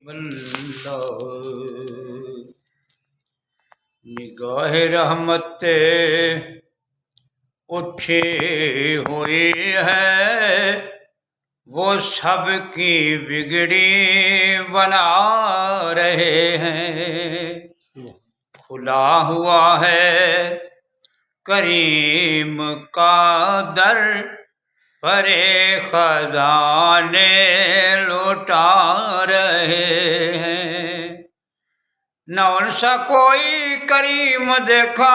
اللہ نگاہ رحمت اٹھی ہوئی ہے، وہ سب کی بگڑی بنا رہے ہیں۔ کھلا ہوا ہے کریم کا در، پرے خزانے لوٹا رہے ہیں۔ نہ ان سا کوئی کریم دیکھا،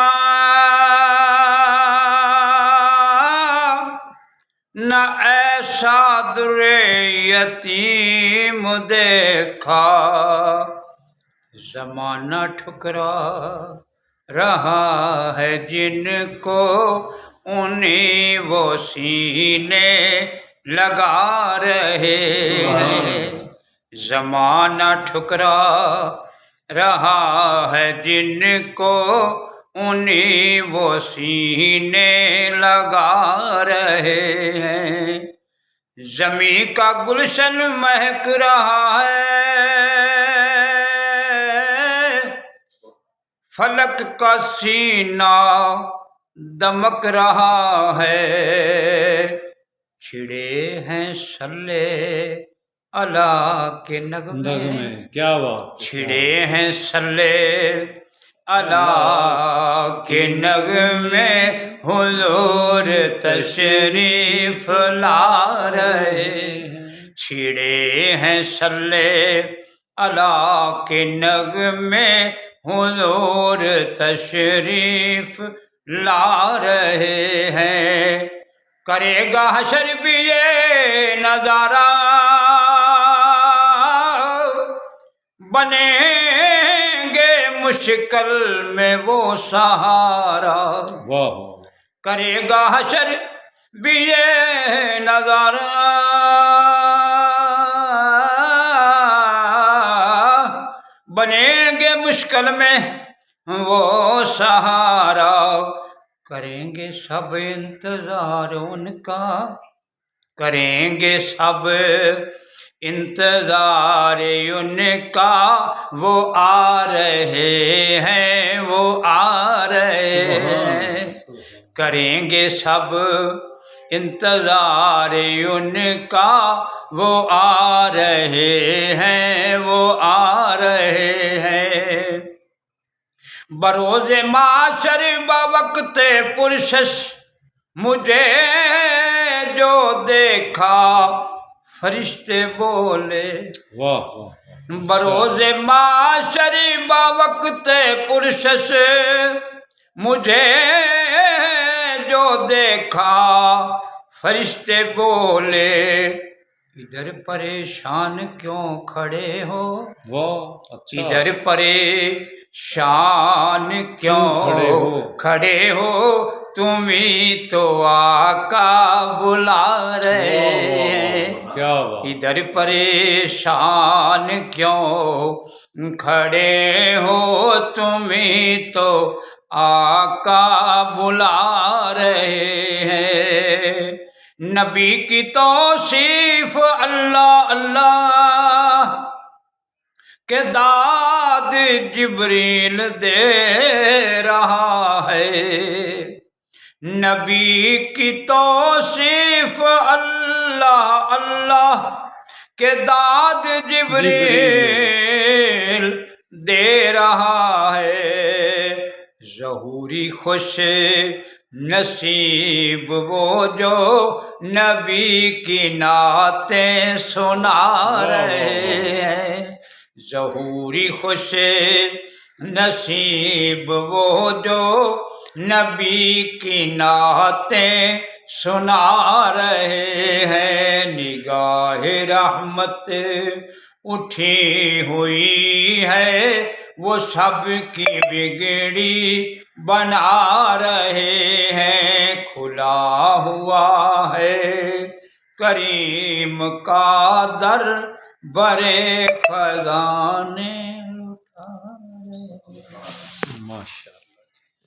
نہ ایسا در یتیم دیکھا۔ زمانہ ٹھکرا رہا ہے جن کو، انہیں وہ سینے لگا رہے ہیں۔ زمانہ ٹھکرا رہا ہے جن کو، انہیں وہ سینے لگا رہے ہیں۔ زمیں کا گلشن مہک رہا ہے، فلک کا سینہ دمک رہا ہے۔ چھڑے ہیں سلے اللہ کے نغمے، کیا بات! چھڑے ہیں سلے اللہ کے نغمے، حضور تشریف لا رہے ہیں۔ چھڑے ہیں سلے اللہ کے نغمے، حضور تشریف لا رہے ہیں۔ کرے گا حشر بھی یہ نظارہ، بنیں گے مشکل میں وہ سہارا۔ کرے گا حشر بھی یہ نظارہ، بنیں گے مشکل میں وہ سہارا۔ کریں گے سب انتظار ان کا، کریں گے سب انتظار ان کا، وہ آ رہے ہیں، وہ آ رہے ہیں۔ کریں گے سب انتظار ان کا، وہ آ رہے ہیں، وہ آ رہے ہیں۔ بروز معاشر بوقت پرشش مجھے جو دیکھا، فرشتے بولے بروز معاشر بوقت پرشش مجھے جو دیکھا، فرشتے بولے ادھر پریشان کیوں کھڑے ہو، ادھر پریشان کیوں کھڑے ہو، تمہیں تو آقا بلا رہے ہیں۔ ادھر پریشان کیوں کھڑے ہو، تمہیں تو آقا بلا رہے ہیں۔ نبی کی توصیف اللہ اللہ کہ داد جبریل دے رہا ہے۔ نبی کی توصیف اللہ اللہ کہ داد جبریل دے رہا ہے۔ ظہوری خوش نصیب وہ جو نبی کی نعتیں سنا رہے ہیں۔ ظہوری خوش نصیب وہ جو نبی کی نعتیں سنا رہے ہیں۔ نگاہ رحمت اٹھی ہوئی ہے، وہ سب کی بگڑی بنا رہے ہیں۔ کھلا ہوا ہے کریم کا در، برے خزانے لوٹا رہے ہیں۔